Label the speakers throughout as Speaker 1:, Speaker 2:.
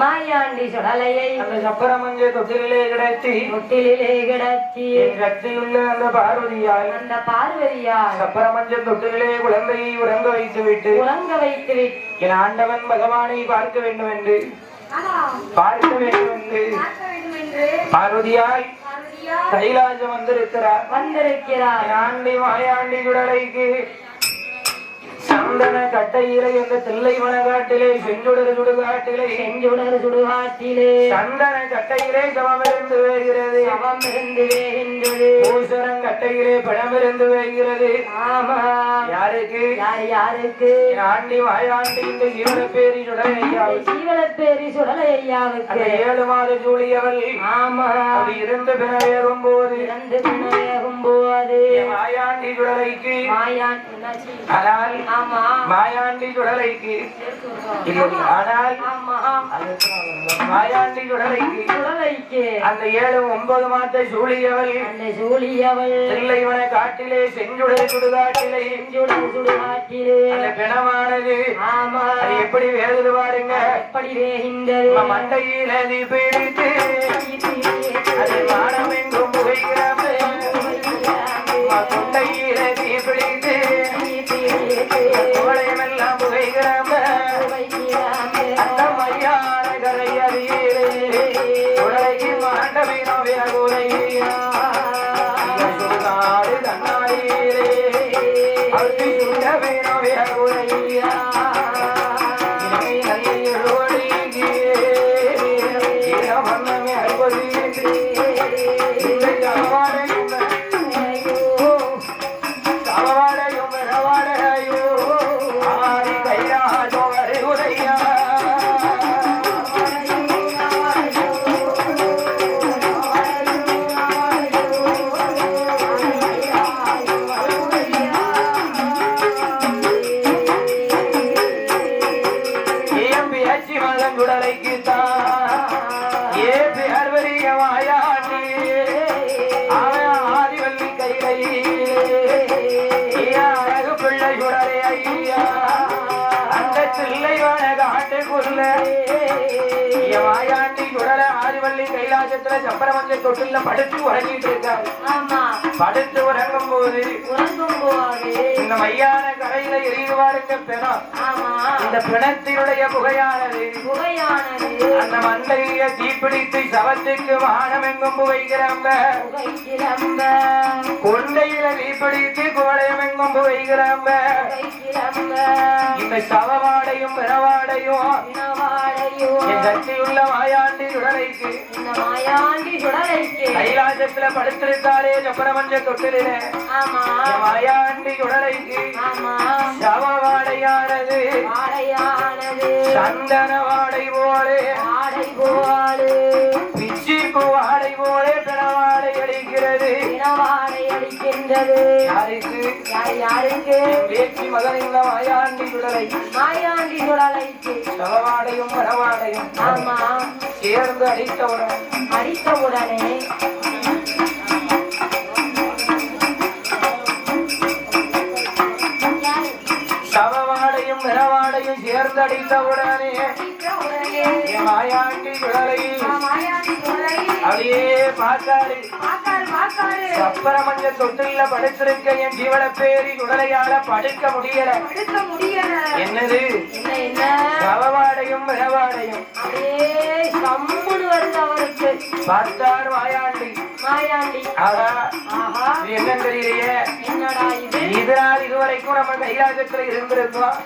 Speaker 1: மாயாண்டி சுடலையை
Speaker 2: அந்த சப்பரமஞ்ச தொட்டிலே கிடத்தி சக்தியுள்ள அந்த பார்வதியால் சப்பரமஞ்ச தொட்டிலே குழந்தையை உறங்க வைத்து விட்டு என் ஆண்டவன் பகவானை பார்க்க வேண்டும் என்று பார்வதியாய் கைலாசம் வந்திருக்கிறார் ஆண்டி மாயாண்டி சுடலைக்கு சந்தன கட்டையிலே என்ற தில்லை வனகாட்டிலே செஞ்சுடர் சுடுகாட்டிலே சந்தன கட்டையிலே சவமிருந்து வேகிறது பூசரம் கட்டையிலே பழமிருந்து வேகிறது. ஆமா, யாருக்கு ஆண்டி மாயாண்டி இந்த ஜீவனப்பேரி சுடலை ஐயாவுக்கு 7 மாத ஜூலியவள். ஆமா, அது இருந்து பிணவேகும் போது மாயாண்டி சுடலைக்கு மாயாண்டி சுடலைக்கு மாயாண்டி சுடலைக்கு அந்த 7-9 மாத சூழியவள் தில்லைவன காட்டிலே செஞ்சுடர் சுடுகாட்டிலே பிணமானது எப்படி வேகுது பாருங்க. மண்டையில பிடித்து அது வானம் எங்கும் புகைகிறது. கொண்டையில பிடித்து கோடையமெல்லாம் புகைகிறாம அந்த மையான கரை அறியீரே உலகி மாண்டவினோ வினகுலையா சுடுகாடு தன்னாரீரே அழுத்தி சுண்டவினோ வினகுலையா வண்ணமே அறுபது கைலாசத்துல சப்பரமஞ்ச தொட்டில படுத்து உறங்கிட்டு இருக்காரு. படுத்து உறங்கும் போது இந்த மையான கரையில எரியுவாருங்க பிணம். இந்த பிணத்தினுடைய புகையானது அந்த மண்டையில தீப்பிடித்து சவத்துக்கு வானம் எங்கும் புகைகிறாங்க. கொண்டையில தீப்பிடித்து கோடையம் எங்கும் புகைகிறாங்க. இந்த சவவாடையும் பிறவாடையும் என் சக்தியுள்ள மாயாண்டி சுடலைக்கு கைலாசத்துல படுத்திருக்காளே சப்பரமஞ்ச தொட்டிலே மாயாண்டி சுடலைக்கு சவவாடையானது சந்தன வாடை போலே பிச்சிப்பு வாடை போலே பிறவாடை அடிக்கிறது. யாருக்கு பேச்சு மகனிந்த மாயாண்டி சுடலைக்கு சவவாடையும் பிறவாடையும் சேர்ந்து அடித்தவுடனே சவவாடையும் பிறவாடையும் சேர்ந்து அடித்தவுடனே மாயாண்டி சுடலை அப்படியே பார்த்தாரு. சப்பரமஞ்ச தொட்டில படுத்திருக்க என் ஜீவனப்பேரி சுடலையால படுக்க முடியல. என்னது சவவாடையும் பிறவாடையும் பார்த்தார் மாயாண்டி. என்ன தெரியலையே, இதனால் இதுவரைக்கும் நம்ம கைலாசத்துல இருந்திருக்கோம்.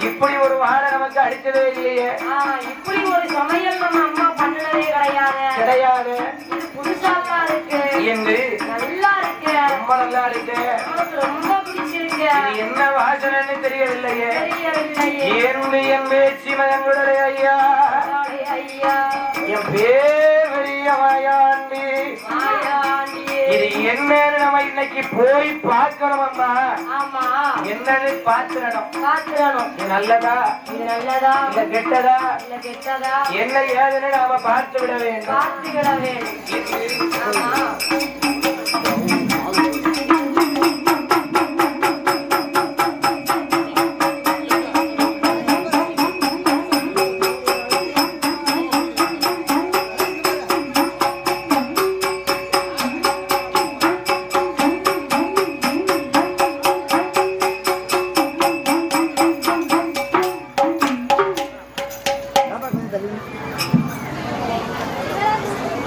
Speaker 2: இப்படி ஒரு வாழை நமக்கு அடிச்சதே இல்லையே. இப்படி ஒரு சமையல் நம்ம அம்மா பண்ணதே கிடையாது. புதுசாக இருக்கு என்று நல்லா இருக்கு, ரொம்ப நல்லா இருக்கு, ரொம்ப பிடிச்சிருக்கு. என்ன வாசனைன்னு தெரியவில்லையே. என் பேச்சு மகன்களுடைய ஐயா என் பெரிய மாயாண்டி இது என்னன்னு நம்ம இன்னைக்கு போய் பார்க்கணும். அம்மா என்னன்னு பாத்துறணும். இது நல்லதா இல்ல கெட்டதா என்ன ஏதுன்னு நாம பார்த்து விட வேண்டும்.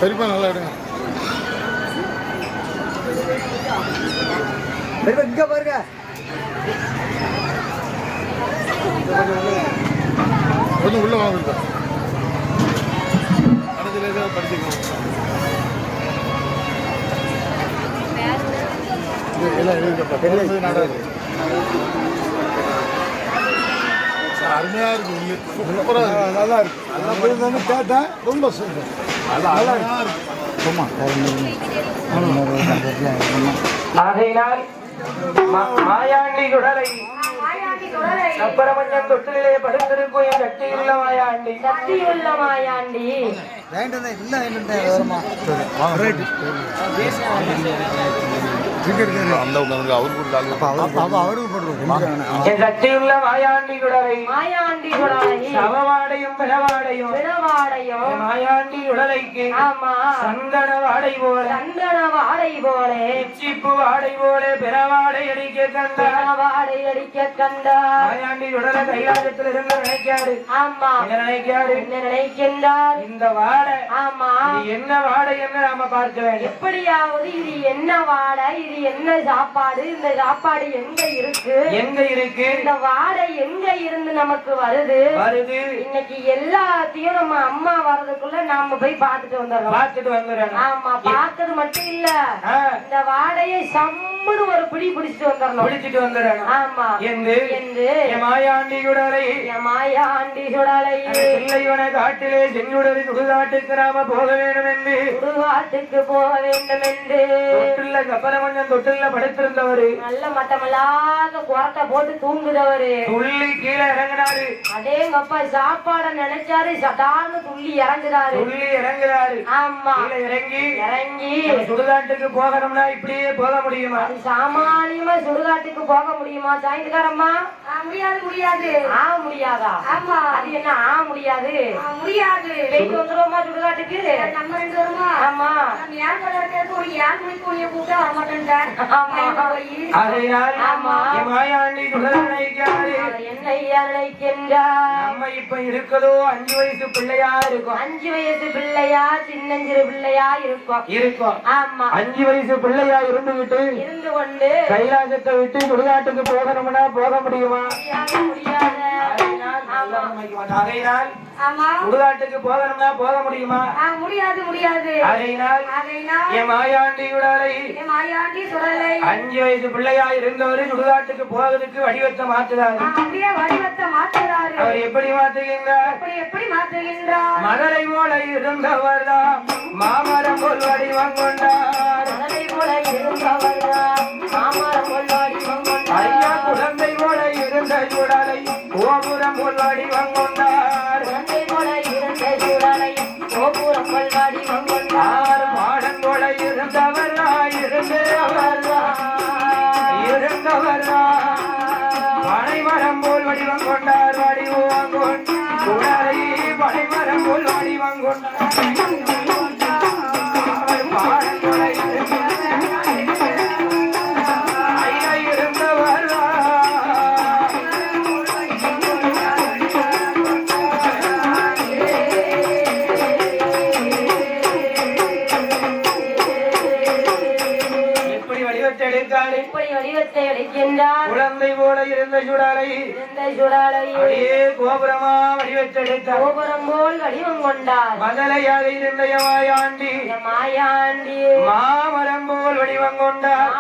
Speaker 1: பெரியப்பா நல்லா எடுங்க. இங்க பாருங்க. கொஞ்சம் உள்ள வாங்க. மனதில் படிச்சுக்கணும். எல்லாம் எழுதிக்கப்பட்ட நாடகம் அருமையாக இருக்கு. சூப்பராக நல்லா இருக்கு. நல்லா கேட்டேன். ரொம்ப சூப்பர். நல்லா இருக்கு.
Speaker 2: ஆகையினால் மாயாண்டி குடலை அப்புறமஞ்சம் தொட்டிலே படுத்திருக்கும் என் சக்தியுள்ள மாயாண்டி. சக்தியுள்ள மாயாண்டி
Speaker 1: வேண்டதே இல்லை. வருமா
Speaker 2: சக்தியுள்ள மாயாண்டி குடலை மாயாண்டி குடலை சமவாடையும் பிளவாடையும் பிளவாடையும் மாயாண்டி குடலைக்கு ஆமா சந்தன வாடை போல சந்தன வாடை போல சிப்பு வாடை போல பிறவாடை அடிக்க கண்ட வாடை அடிக்க கண்ட மாயாண்டி குடலை கைலாசத்தில் இருந்து நினைக்காரு. ஆமா நினைக்காரு. என்ன நினைக்கின்றார்? இந்த வாடை ஆமா என்ன வாடை என்ன நாம பார்க்க வேண்டும். எப்படியாவது இது என்ன வாடை, இது என்ன சாப்பாடு, இந்த சாப்பாடு எங்க இருக்கு, எங்க இருக்கு, இந்த வாடை எங்க இருந்து நமக்கு வருது வருது. இன்னைக்கு எல்லாத்தையும் நம்ம அம்மா வர்றதுக்குள்ள நாம போய் பார்த்துட்டு வந்துடுறோம். ஆமா பார்த்தது மட்டும் இல்ல, இந்த வாடையை சம்முன்னு ஒரு பிடி பிடிச்சிட்டு வந்துடணும். ஆமா என்று மாயாண்டி குடலை மாயாண்டி குடலை பிள்ளைவன காட்டிலே செங்குடலை சுடுகாட்டுக்கு நாம போக வேண்டும் என்று சுடுகாட்டுக்கு போக வேண்டும் என்று தொட்டில்ல கப்பரமஞ்சம் தொட்டில்ல படுத்திருந்தவரு நல்ல மட்டமல்லாத குரத்தை போட்டு தூங்குதவரு துள்ளி கீழே இறங்கினாரு. அதேங்கப்பா சாப்பாட நினைச்சாரு சடான்னு துள்ளி இறங்குறாரு. ஆமா இறங்கி இறங்கி சுடுகாட்டுக்கு போகணும்னா இப்படியே போக முடியுமா? சாமானியமா சுடுகாட்டுக்கு போக முடியுமா சாயந்தரம்மா? முடியாது முடியாது. முடியாதா? ஆமா அது என்ன முடியாது முடியாது. போயிட்டு வந்துருவோமா சுடுகாட்டுக்கு? நம்ம 2 வருமா? ஆமா யார் ஒரு 7 மணிக்கு உடைய கூப்பிட்டா வரமாட்டேன். நம்ம இப்ப இருக்கதோ 5 வயசு பிள்ளையா இருக்கும். 5 வயசு பிள்ளையா சின்னஞ்சிறு பிள்ளையா இருக்கும். ஆமா 5 வயசு பிள்ளையா இருந்து கொண்டு கைலாசத்தை விட்டு சுடுகாட்டுக்கு போகணும்னா போக முடியுமா? முடியாது. சுடுகாட்டுக்கு போகணும்னா போக முடியுமா? முடியாது முடியாது. மாயாண்டி குடலை 5 வயசு பிள்ளையா இருந்தவரு சுடுகாட்டுக்கு போவதற்கு வடிவத்தை மாற்றுறாரு. அவர் எப்படி மாற்றுகின்றார்? மதுரை போல இருந்தவர் தான் மாமரம் போல் வடிவம் கொண்டார். ஐயா குழந்தை போல இருந்த சுடலை கோபுரம் போல் வடிவம் கொண்டார். பாடன் போல இருந்தவர் பனைமரம் போல் வடிவம் கொண்டார். வடிவம் கொண்டார் பனைமரம் போல் வடிவம் கொண்டார். பாடன் போல குழந்தை போல இருந்த சுடலை கோபுரமா வடிவத்தெடுத்தார். கோபுரம் போல் வடிவம் கொண்டார். மதலையாக இருந்த மாயாண்டி மாமரம் போல் வடிவம் கொண்டார்.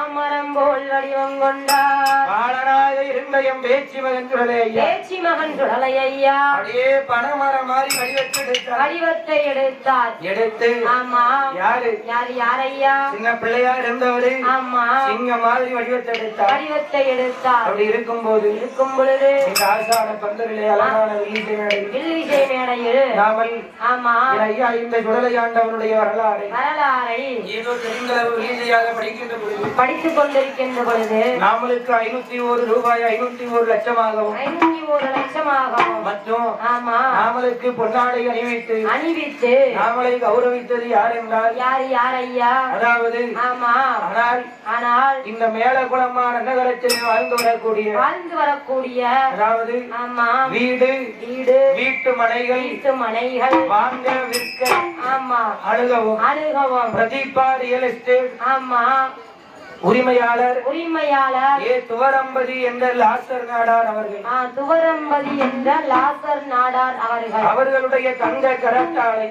Speaker 2: பாலனாக இருந்த எம் பேச்சி மகன் சுடலை ஐயா அப்படியே பனைமரம் மாதிரி வடிவத்தை எடுத்தார். எடுத்து ஆமா யாரு யாரையா சின்ன பிள்ளையா இருந்தவரு. ஆமா சிங்க மாதிரி வடிவத்தை எடுத்தார். அப்படி இருக்கும் பொழுது இந்த ஆசான பந்தரிலே அழகான வில்லிசை மேடையில் நாமல் ஆமா ஐயா இந்த சுடலை ஆண்டவனுடைய வரலாறை ஏதோ தெரிந்தளவு வில்லிசையாக படித்துக் கொண்டிருக்கின்ற பொழுது நாமளுக்கு 501 ரூபாய் 501 லட்சமாகவும்
Speaker 3: 501 லட்சமாகவும்
Speaker 2: மற்றும்
Speaker 3: ஆமா
Speaker 2: நாமளுக்கு பொன்னாடை அணிவித்து நாமளை கௌரவித்தது யார் என்றால்
Speaker 3: யார் ஐயா?
Speaker 2: அதாவது
Speaker 3: ஆமா
Speaker 2: ஆனால் இந்த மேலகுளமான நகரத்தில் வாழ்ந்து வரக்கூடிய அதாவது
Speaker 3: ஆமா
Speaker 2: வீட்டு மனைகள் வாங்க விற்க
Speaker 3: ஆமா
Speaker 2: அணுகவும் பிரதீபா ரியல் எஸ்டேட்
Speaker 3: ஆமா
Speaker 2: உரிமையாளர்
Speaker 3: ஏ
Speaker 2: துவரம்பதி என்ற லாசர் நாடார் அவர்கள் அவர்களுடைய தங்க கரத்தாளை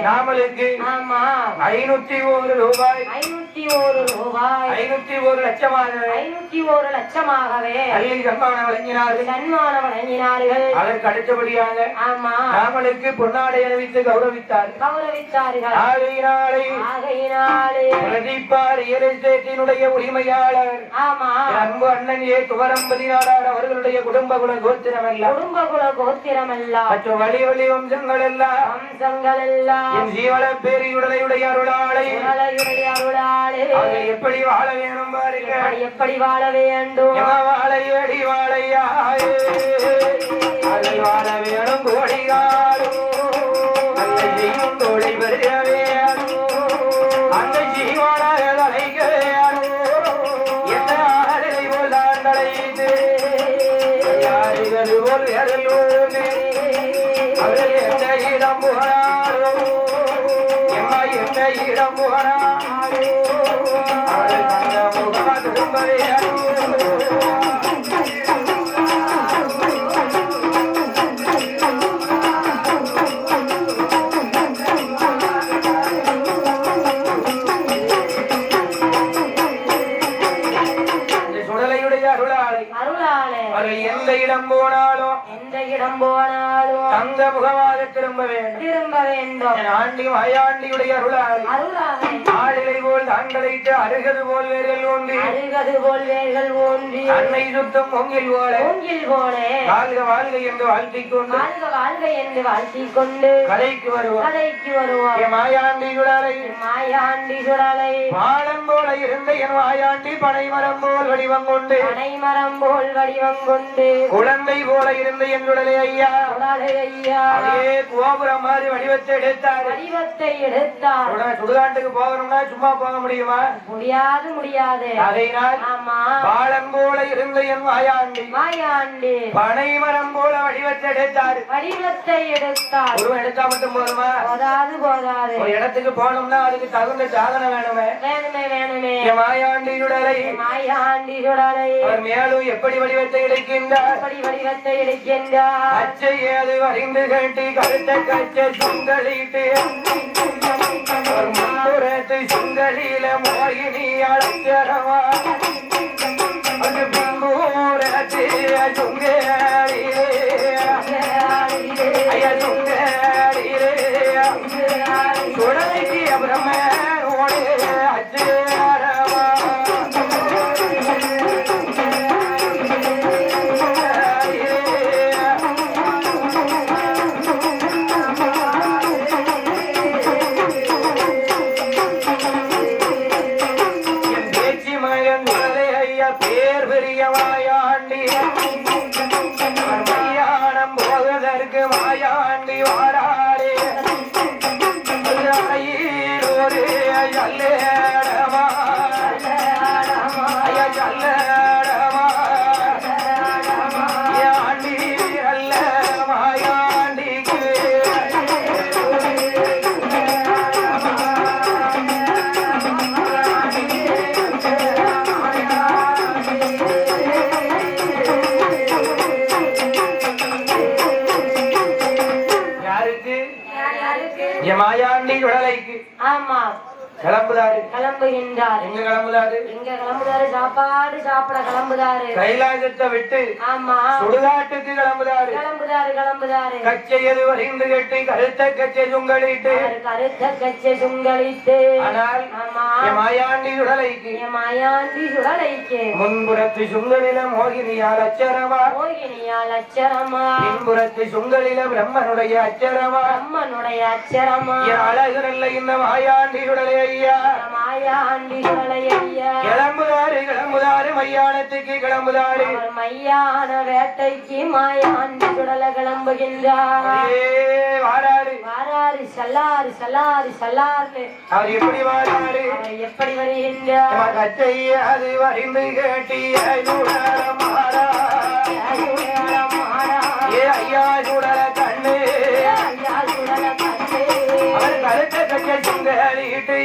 Speaker 2: நாமளுக்கு 501 ரூபாய் 501 லட்சமாகவே அள்ளி சன்மானம் வழங்கினார்கள் அதற்கு அடுத்தபடியாக நாமளுக்கு பொன்னாடை அணிவித்து கௌரவித்தார்கள் ஆகையினாலே பிரதீபார் உரிமையாளர் அன்பு அண்ணன் ஏ துவரம்பதி நாடார் அவர்களுடைய குடும்ப குல கோத்திரமல்ல மற்ற வழி வம்சங்கள் எல்லாம் என் ஜீவன பேரியுடைய அருளாளை எப்படி வாழ வேணும் பாருங்க
Speaker 3: எப்படி வாழ வேண்டும்
Speaker 2: வாழையடி வாழையா வாழ வேணும் கோடிகாரும் தோழி பெரியவே அந்த ஜீவன இடம் எந்த இடம் போனாலும் தங்க முகமாக திரும்ப வேண்டும் ஆண்டி மாயாண்டியுடைய அருளாளை ஆளிலை போல் தாங்களைத்து அருகது போல் வேர்கள் ஓன்றி அன்னை சுத்தம் பொங்கில் போல வாழ்க வாழ்க என்று வாழ்த்திக் கொண்டு கலைக்கு வருவோம் மாயாண்டி சுடலை பாலம் போல இருந்த என் மாயாண்டி பனைமரம் போல் வடிவம் கொண்டு குழந்தை போல இருந்த என் உடலை ஐயா அதே கோபுரம் மாதிரி வடிவத்தை எடுத்தார் சுடுகாட்டுக்கு போகணும்னா சும்மா போக முடியுமா?
Speaker 3: முடியாது
Speaker 2: அதனால் பாலம் போல இருந்த என் மாயாண்டி பனைமரம் போல வடிவத்தை எடுத்தார் உருவம் எடுத்தா மட்டும் போதுமா?
Speaker 3: போதாது
Speaker 2: ஒரு இடத்துக்கு போனோம்னா அதுக்கு தகுந்த சாதனம் வேணுமே மாயாண்டி சுடலை அவர் மேலும் எப்படி வடிவத்தை எடுக்கின்றார் அச்சை ஏது அறிந்து கட்டி கருத்த கச்சை சுங்கலிட்டு முன்புறத்து சுங்கலில மோகினி அழகரவா அது பின்பூரத்து சுங்கலிலே சுங்கலிலே சுடலைக்கு பிரம்மனோடு அச்சரவா பேர் பெரிய மாயாண்டி கல்யாணம் போவதற்கு மாயாண்டி வாராடே ஒரு ஜல்லேடமா ஜல்லேடமா ஆண்டி அல்ல மாயாண்டிக்கு மாயாண்டி சுடலைக்கு
Speaker 3: கிளம்புகின்றார்.
Speaker 2: எங்க கிளம்புதாரு?
Speaker 3: சாப்பாடு சாப்பிட கிளம்புதாரு.
Speaker 2: கைலாசத்தை விட்டு சுடுகாட்டுக்கு கிளம்புதாரு. கச்சை எது வரைந்து கட்டி கருத்த கச்சை சுங்களிட்டு ஆனால் மாயாண்டி சுடலைக்கு முன்புறத்து சுங்கலில மோகினியால் அச்சரமா பின்புறத்து சுங்கலில பிரம்மனுடைய அச்சரமா அழகுரல்ல இந்த மாயாண்டி சுடலை ஐயா கிளம்புதாரு மையானத்துக்கு கிளம்புதாரு
Speaker 3: மையான வேட்டைக்கு மாயாண்டி சுடல கிளம்புகின்றார்
Speaker 2: வாராரு
Speaker 3: வாராரு சல்லாரு சல்லாரு சல்லாரு
Speaker 2: அவர் எப்படி வாராரு
Speaker 3: எப்படி வருகின்றார்
Speaker 2: அது வரிந்து கேட்டிய மாறா ஐயா சுடல கண்ணு
Speaker 3: ஐயா சுடல கண்ணு
Speaker 2: அவர் கருத்த கட்ச சுந்தரிட்டு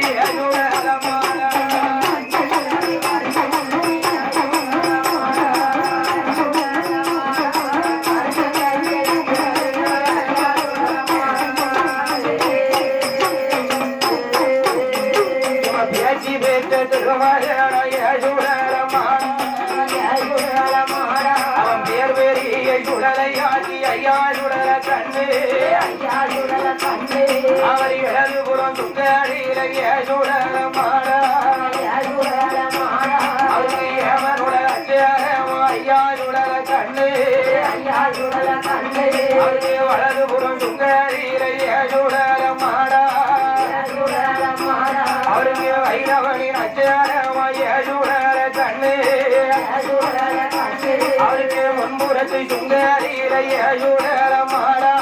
Speaker 2: சுடல மாறா அவன் பேர் பெரிய சுடலையாச்சி ஐயா சுடல கண்ணு
Speaker 3: ஐயா சுடல கண்ணு
Speaker 2: அவர் இடது புறம் சுத்தடியில சுடல மாடா
Speaker 3: சுடல மாடா
Speaker 2: அவருக்கு ஏமனுட ஐயா சுடல கண்ணு
Speaker 3: ஐயா சுடல கண்ணு
Speaker 2: அவருக்கு வலது புறம் சுத்தடியில சுடல மாடா
Speaker 3: சுடல மாடா
Speaker 2: அவருக்கு வைரவனின் அச்சாரமாய சுடல கண்ணு
Speaker 3: சுடல கண்ணு
Speaker 2: அவருக்கு முன்புறத்து சுந்தரியில சுடல மாடா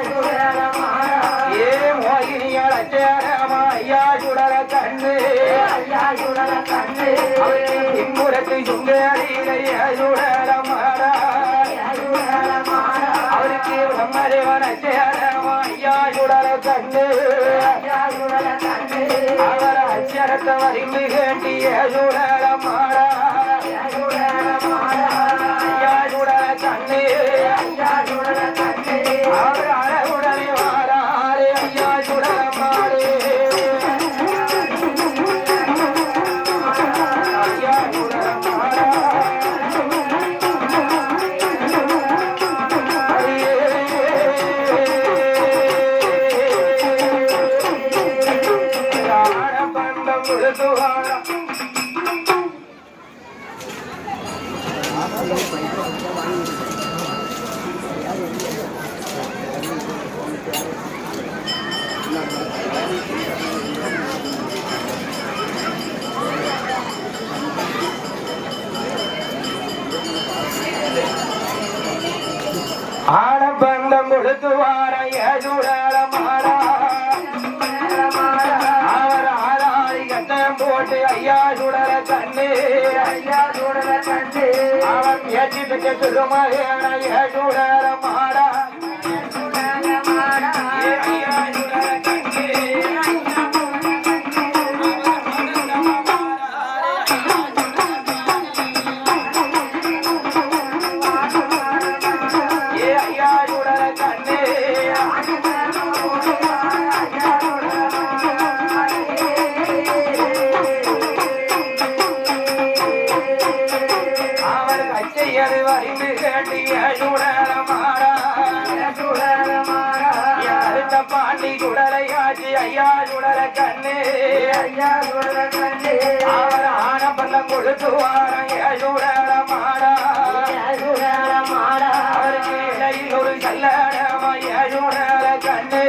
Speaker 3: சுடல மாடா
Speaker 2: ஏ மோகினியால் அச்சாரமா ஐயா சுடல கண்ணு
Speaker 3: ஐயா சுடல கண்ணு
Speaker 2: அவருக்கு பின்புறத்து சுந்தரியில சுடல மாடா
Speaker 3: சுடல மாடா
Speaker 2: அவருக்கு பிரம்மதேவன் அச்சாரமா ஐயா சுடல கண்ணு
Speaker 3: ஐயா சுடல கண்ணு
Speaker 2: அவர் அச்சரத்தை வரிந்து கேட்டிய சுடல மாடா
Speaker 3: சுடல மாடா
Speaker 2: ஐயா சுடல கண்ணு
Speaker 3: ஐயா சுடல கண்ணு
Speaker 2: அவர் அழகுடனே வாராரே ஐயா சுடல மாடு ஐயா சுடல மாடா பண்டம் கொடுத்து வாழா ஆடபந்தம் கொடுத்து வாரைய சுடல மாடா அவர் ஆறாடி கட்டம் போட்டு ஐயா சுடல கண்ணு ஐயா சுடல கண்ணு அவன் ஏற்றி பெற்ற திருமகனைய சுடல மாடா ஐயா சுடல கண்ணு ஐயா சுடல கண்ணு அவர் கச்சையது வரிந்து கேட்டிய சுடல மாடா சுடல மாடா அடுத்த பாண்டி சுடலையாச்சி ஐயா சுடல கண்ணு ஐயா சுடல கண்ணு அவர் ஆனப்பந்தம் கொடுத்து வாரைய சுடல மாடா
Speaker 3: சுடல மாடா
Speaker 2: அவருக்கு இடையில் ஒரு கல்லடமைய சுடல கண்ணு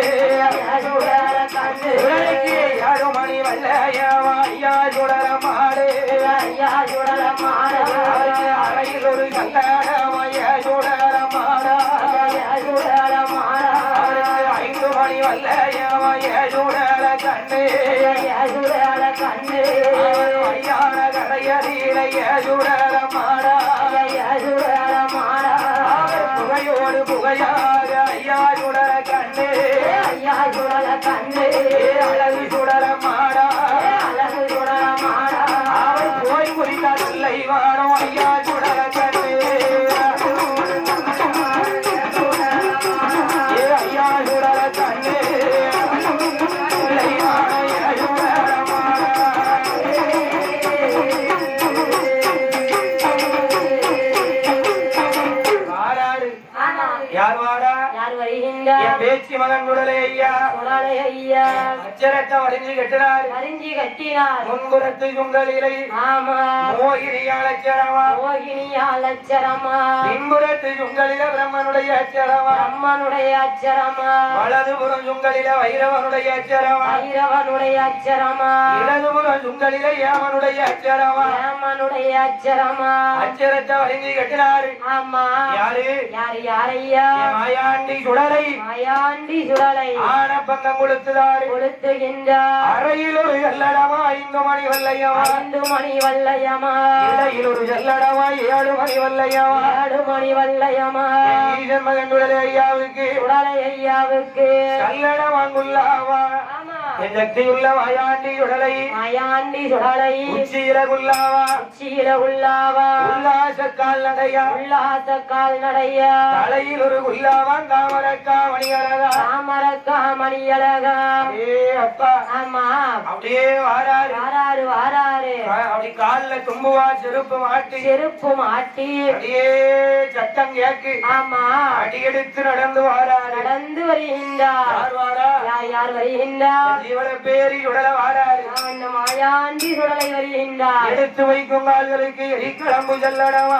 Speaker 3: சுடல கண்ணு
Speaker 2: உடலுக்கு 7 மணி வல்லையவா ஐயா சுடல மாடு
Speaker 3: ஐயா சுடல மாடா
Speaker 2: அவருக்கு அறையில் ஒரு கல்லடமைய சுடல மாடா
Speaker 3: சுடல மாடா
Speaker 2: அவருக்கு 5 மணி வல்லையவா சுடல கண்ணு
Speaker 3: சுடல கண்ணு
Speaker 2: ஐயான கரையறியிலைய சுடல மாடா
Speaker 3: சுடல மாடா
Speaker 2: அவர் புகையோடு புகையாக ஐயா சுடல கண்ணு
Speaker 3: ஐயா சுடல கண்ணு
Speaker 2: அழகு சுடல மாடா
Speaker 3: அழகு சுடல மாடா
Speaker 2: அவர் போய் குறித்தால் இல்லை வானம் ஐயா சுடல கண்ணு ஐயா சுடல கண்ணு இல்லை வானம் ஐயா சுடல மாடா வாராரு யார் வாரா
Speaker 3: யார் வருகின்றார்
Speaker 2: பேச்சு மகன் குடலை ஐயா அச்சரத்தை வரைஞ்சி கட்டினார் முன்புறத்து சுங்கலிலை மோகினியால் அச்சரமா பின்புறத்து சுங்கலில பிரம்மனுடைய அச்சரமா வலதுபுறம் சுங்கலில வைரவனுடைய அச்சரமா இடதுபுறம் சுங்கலில ஏமனுடைய அச்சரமா அச்சரத்தை வரைஞ்சி கட்டினாரு யாரையா மாயாண்டி சுடலை ஆனப்பங்கம் கொளுத்துகின்றார் அறையில் ஒரு எல்லடமா 5 மணி வல்லையமா இடையில் ஒரு எல்லடமா 7 மணி வல்லையமா ஈசன் மகன் சுடலை ஐயாவுக்கு கல்லடமாங்குள்ளாவா சக்தியுள்ள மாயாண்டி சுடலை உச்சியிலகுள்ளாவா உல்லாச கால் நடையா தலையில் ஒரு குல்லாவான் தாமரக்கா மணியழகா அப்பா ஆமா அப்படியே வாராரு அப்படி கால்ல தும்புவா செருப்பு மாட்டி அப்படியே சட்டம் கேக்கு ஆமா அடி எடுத்து நடந்து வருகின்றார் யார் வருகின்றார் இவள பேரி உடல வாராரு மாயாண்டி சுடலை வருகின்றார் எடுத்து வைக்கும் கால்களுக்கு எரிக்கிளம்பு செல்லடமா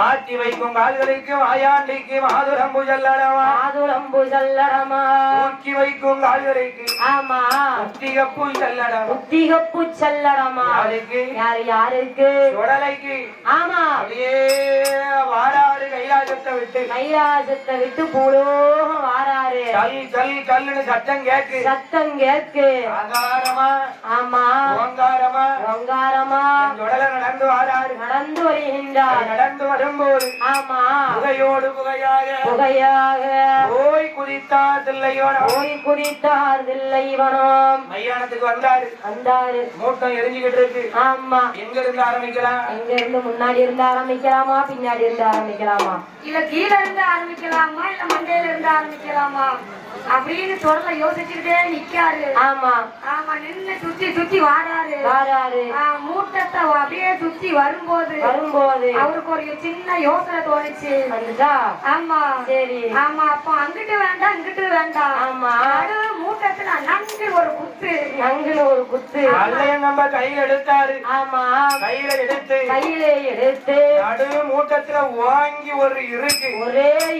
Speaker 2: மாற்றி வைக்கும் கால்களுக்கு மாயாண்டிக்கு மாதுளம்பு செல்லடமா தூக்கி வைக்கும் கால்களுக்கு ஆமா உத்திகப்பு செல்லடமா யாருக்கு சுடலைக்கு ஆமா அப்படியே வாராரு கைலாசத்தை விட்டு பூலோகம் வாராரு கல்லுன்னு சத்தம் கேக்கு ஆமா ஓங்காரமா சுடல நடந்து வாராரு நடந்து வரும்போது ஆமா புகையாக போய் குதித்தார் தில்லைவனம் மையானத்துக்கு வந்தாரு மூட்டம் எரிஞ்சுக்கிட்டு இருக்கு ஆமா எங்க இருந்து முன்னாடி இருந்து ஆரம்பிக்கலாமா பின்னாடி இருந்து ஆரம்பிக்கலாமா
Speaker 3: இல்ல கீழ இருந்து ஆரம்பிக்கலாமா இல்ல மண்டையில இருந்து ஆரம்பிக்கலாமா அப்படின்னு தொடர்ல யோசிச்சுக்கிட்டே நிக்காரு ஆமா நின்னு சுத்தி வாராரு மூட்டத்தை அப்படியே சுத்தி வரும்போது அவருக்கு ஒரு சின்ன யோசனை தோணுச்சு ஆமா சரி ஆமா அப்ப அங்கிட்டு வேண்டாம் இங்கிட்டு வேண்டாம் ஆமா மூட்டத்துல நங்கு ஒரு குத்து
Speaker 2: நம்ம கையில எடுத்தாரு
Speaker 3: ஆமா
Speaker 2: கையில
Speaker 3: எடுத்து
Speaker 2: நடு மூட்டத்துல வாங்கி ஒரே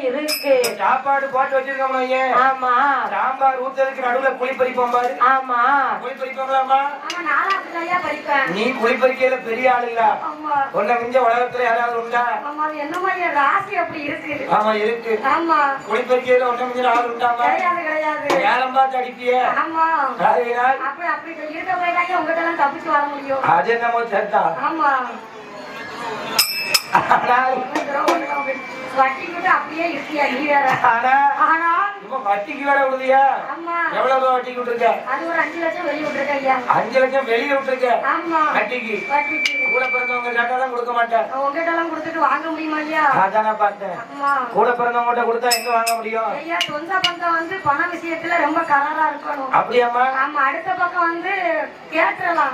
Speaker 2: இருக்கு சாப்பாடு போட்டு வச்சிருக்கோம் ஆமா சாம்பார் ஊத்துறதுக்கு நடுவுல குழி பறிப்போம் பாரு ஆமா குழி பறிப்போம்லாமா நீ குழி பறிக்கையில பெரிய ஆள் இல்ல உன்ன மிஞ்ச உலகத்துல யாராவது உண்டா
Speaker 3: ராசி அப்படி இருக்கு
Speaker 2: ஆமா இருக்கு குழி பறிக்கையில உன்ன மிஞ்ச ஆள் உண்டாமா ஏலம் பார்த்து அடிப்பிய
Speaker 3: தப்பிச்சு வர முடியும்
Speaker 2: அது என்னமோ சேர்த்தா
Speaker 3: அப்படியே இருக்கியா நீ வேற ஆனா
Speaker 2: வட்டிக்கு வேலை விடுதியா எவ்வளவு வட்டிக்கு விட்டுருக்க
Speaker 3: அது ஒரு 5 லட்சம் வெளிய விட்டுருக்க ஐயா
Speaker 2: 5 லட்சம் வெளிய விட்டுருக்க
Speaker 3: ஆமா
Speaker 2: வட்டிக்கு கூட பிறந்தவங்க கேட்டாதான் கொடுக்க மாட்டேன்
Speaker 3: உங்ககிட்ட எல்லாம் கொடுத்துட்டு வாங்க முடியுமா ஐயா
Speaker 2: அதானே பார்த்தேன் கூட பிறந்தவங்க கொடுத்தா எங்க வாங்க முடியும்
Speaker 3: ஐயா சொந்த பந்தம் வந்து பண விஷயத்துல ரொம்ப கலரா இருக்கணும்
Speaker 2: அப்படியாமா
Speaker 3: ஆமா அடுத்த பக்கம் வந்து கேட்கலாம்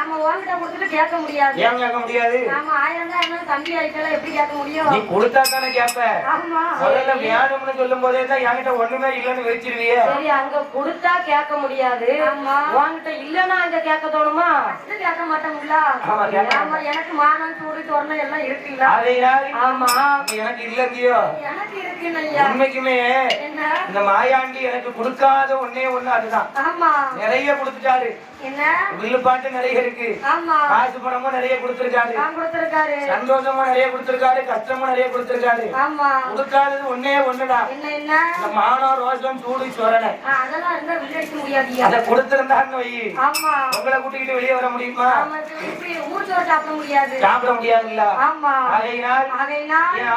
Speaker 3: ஆமா உங்ககிட்ட கொடுத்துட்டு கேட்க முடியாது
Speaker 2: ஏன் கேட்க முடியாது
Speaker 3: ஆமா 1000 தான் இருந்தாலும் தம்பி ஆயிட்டல எப்படி கேட்க முடியும்
Speaker 2: நீ கொடுத்தா தானே கேட்ப
Speaker 3: ஆமா
Speaker 2: முதல்ல வேணும்னு சொல்லும் போதே தான் என்கிட்ட ஒண்ணுமே இல்லன்னு வெச்சிருவியே
Speaker 3: சரி அங்க கொடுத்தா கேட்க முடியாது உன்கிட்ட இல்லன்னா அங்க கேட்க தோணுமா கேட்க மாட்டோம்ல ஆமா எனக்கு மானம் சூடு தோரணை எல்லாம் இருக்குல்ல
Speaker 2: ஆமா எனக்கு இல்லையோ
Speaker 3: எனக்கு இருக்குன்னு ஐயா
Speaker 2: உண்மைக்குமே இந்த மாயாண்டி எனக்கு கொடுக்காத ஒண்ணே ஒண்ணு அதுதான்
Speaker 3: ஆமா
Speaker 2: நிறைய கொடுத்துட்டாரு
Speaker 3: என்ன
Speaker 2: வில்லுப்பாட்டு நிறைய இருக்கு
Speaker 3: ஆமா
Speaker 2: காசு பணமும் நிறைய கொடுத்திருக்காரு சந்தோஷமும் நிறைய கொடுத்திருக்காரு கஷ்டமும் நிறைய கொடுத்திருக்காரு
Speaker 3: ஆமா
Speaker 2: கொடுக்காதது ஒண்ணே ஒண்ணுதான்
Speaker 3: என்ன
Speaker 2: இந்த மானம் ரோஷம் சூடு சொரணை
Speaker 3: அதெல்லாம் இருந்தா வில்லேஜ் முடியாது
Speaker 2: அத கொடுத்திருந்தான்னு வை
Speaker 3: ஆமா
Speaker 2: உங்களை கூட்டிக்கிட்டு வெளியே வர முடியுமா
Speaker 3: ஊர் சோறு சாப்பிட
Speaker 2: முடியாதுல்ல
Speaker 3: ஆமா ஆகையினால்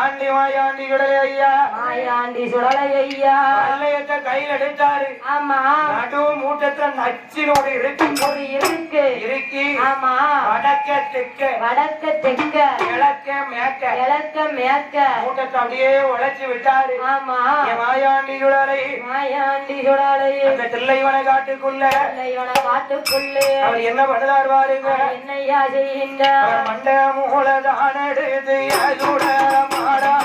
Speaker 2: ஆண்டி மாயாண்டி சுடலை ஐயா
Speaker 3: மாயாண்டி சுடலை ஐயா
Speaker 2: அல்லையத்தை கையில் எடுத்தாரு
Speaker 3: ஆமா
Speaker 2: நடு மூட்டத்துல நச்சினோட இருக்கு
Speaker 3: ஆமா
Speaker 2: வடக்க தெக்க கிழக்க மேற்க மூட்டத்தை அப்படியே உழைச்சு விட்டாரு ஆமா மாயாண்டி சுடலை அந்த தில்லைவன காட்டுக்குள்ள அவர் என்ன பண்ணுறார் பாருங்க
Speaker 3: என்னையா செய்கின்றார்
Speaker 2: மண்ட மூலதான எடுத்து மாடா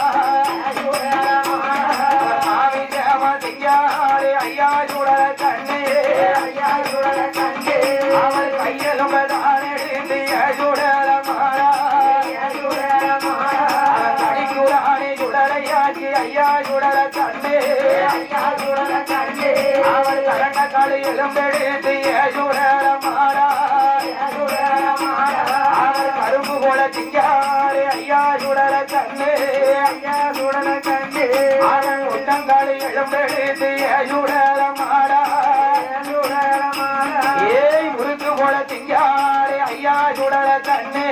Speaker 2: ஐயா சுடர கண்ணே ஐயா சுடர கண்ணே அவர் கரண்ட காலி எலும்பெடுத்து சுடர மாடா சுடர மாடா அவர் கரும்பு போல திங்காரு ஐயா சுடர கண்ணே ஐயா சுடர கண்ணே அவன் ஒட்டங்காலி எலும்பெடுத்து சுடர மாடா சுடர மாடா ஏய் முறுக்கு போல திங்காரு ஐயா சுடர கண்ணே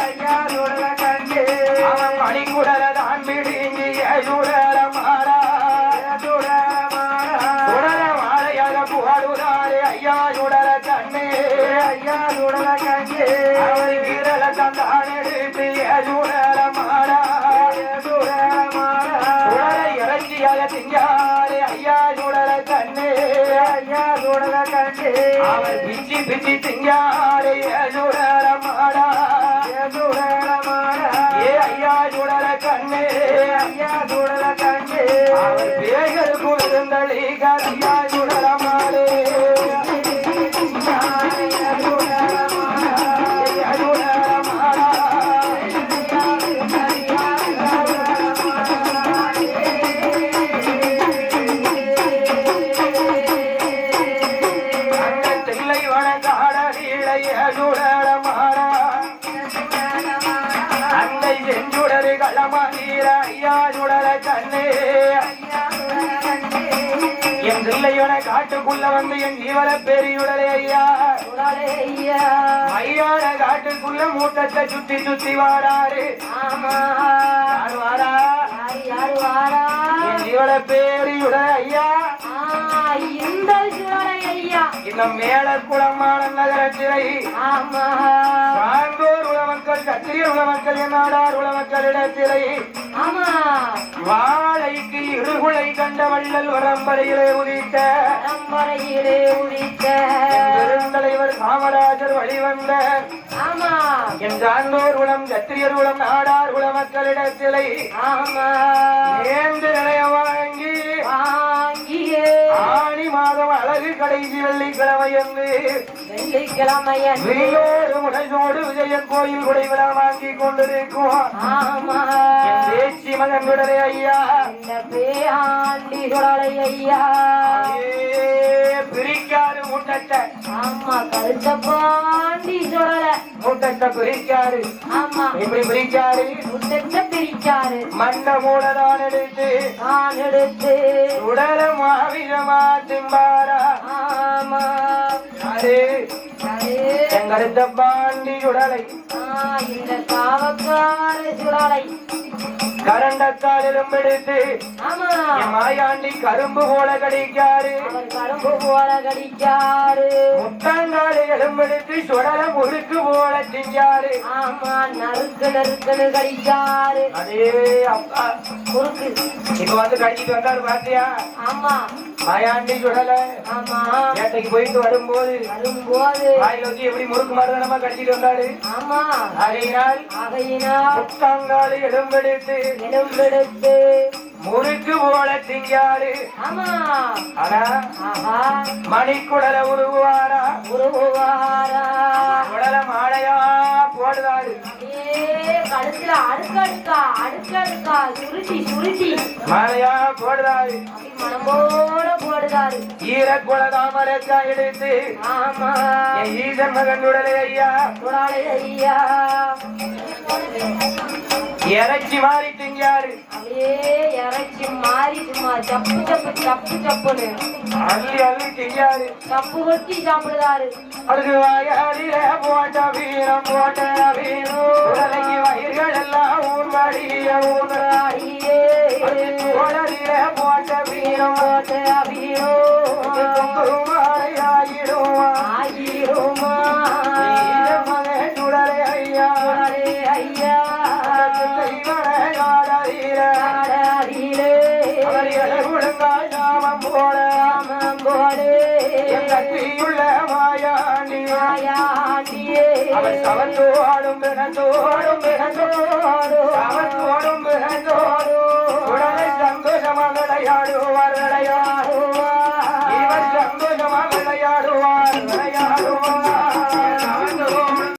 Speaker 2: ஐயா சுடர கண்ணே அவன் மணிக்குடர தான் விடுங்கி சுடர மாடா சுடர மாடா சுடர மாலையாக புகழுதாரு ஐயா சுடர கண்ணே ஐயா சுடர கண்ணே அவர் வீரல தந்தான் எடுத்து சுடர மாடா சுடர மாடா சுடர இறைச்சியாக திங்காரு ஐயா சுடர கண்ணே ஐயா சுடர கண்ணே அவர் பிச்சி பிச்சி திங்காரு சுடர மாடா சுடர மாடா ஏ ஐயா சுடர கண்ணே ஐயா சுடர கண்ணே அவர் பேய்கள் குழுந்தளி ஐயா சுடர மாடே என் பிள்ளையோட காட்டுக்குள்ள வந்து என் ஜீவன பெரியுடலே ஐயா ஐயாட காட்டுக்குள்ள மூட்டத்தை சுத்தி சுத்தி வாடாரு வாடா என் ஜீவன பெரியுட ஐயா
Speaker 3: இந்த ஐயா
Speaker 2: இந்த மேல குளமான நகர சிறை சான்றோர் உளமக்கள் கத்திரியர் உளமக்கள் என்னாடார் உளமக்களிடத்திலே வாழைக்கு இருகுலை கண்ட வள்ளல் வரம்பரையிலே உதித்த பெருந்தலைவர் காமராஜர் வழிவந்த என் சான்றோர் உளம் கத்திரியர் உளம் நாடார் உளமக்களிடத்திலே நேர்ந்து நிலைய வாங்கி ஆணி மாதம் அழகு கடைசி வெள்ளிக்கிழமையோடு முனைதோடு விஜயன் கோயில் குடை விழா வாங்கி கொண்டிருக்கும் தேச்சி மகன் விடலை ஐயா
Speaker 3: பேயாண்டி சுடலை ஐயா
Speaker 2: பிரிக்காரு மூட்டத்தை
Speaker 3: ஆமா கருத்த பாண்டி சுடல
Speaker 2: மூட்டத்தை பிரிக்காரு
Speaker 3: ஆமா
Speaker 2: எப்படி பிரிக்காரு
Speaker 3: மூட்டத்தை பிரிக்காரு
Speaker 2: மண்ட மூடதான் எடுத்து உடல மாவிதமா திம்பாரா
Speaker 3: ஆமா
Speaker 2: எங்கருத்த பாண்டி சுடலை
Speaker 3: இந்த காவக்கார சுடலை
Speaker 2: கரண்டத்தாலும் எடுத்து மாயாண்டி கரும்பு போல கடிக்காரு முட்டங்காலி எலும்பெடுத்து சுடல முறுக்கு போல திங்காரு
Speaker 3: ஆமா நறுக்கு நறுக்குன்னு கடிக்காரு
Speaker 2: அதே அப்பா
Speaker 3: முறுக்கு
Speaker 2: இப்ப வந்து கடிச்சிட்டு வந்தாரு பாத்தியா
Speaker 3: ஆமா
Speaker 2: மாயாண்டி சுடல
Speaker 3: ஆமா
Speaker 2: வேட்டைக்கு போயிட்டு வரும்போது வாயில வச்சு எப்படி முறுக்கு மருதனமா கடிச்சிட்டு வந்தாரு
Speaker 3: ஆமா
Speaker 2: ஆகையினால் முட்டங்காலி எலும்பெடுத்து முறுக்கு போல திங்காரு ஆனா மணிக்குடல உருவாரா உடல மாலையா போடுதாரு
Speaker 3: கழுத்துல அடுக்கடுக்கா சுருட்டி
Speaker 2: மாலையா போடுதாரு
Speaker 3: மனம்போட போடுதாரு
Speaker 2: ஈரக்குளதாமரக்கா எடுத்து ஈசன் மகன் உடலை ஐயா இறைச்சி மாறி திங்காரு
Speaker 3: இறைச்சி மாறி சும்மா சப்புன்னு
Speaker 2: அள்ளி திங்காரு
Speaker 3: சப்பு கொட்டி சாப்பிடுதாரு
Speaker 2: அதுக்கு வயலில போட்ட வீரம் உடலைக்கு வயிர்கள் எல்லாம் ஊர்வாடிய உடலில போட்ட வீரம் ஆயிடுமா மகன் உடலை ஐயா அவன் சவந்தோடும் பிறந்தோடும் அவன் தோடும் பிறந்தோடும்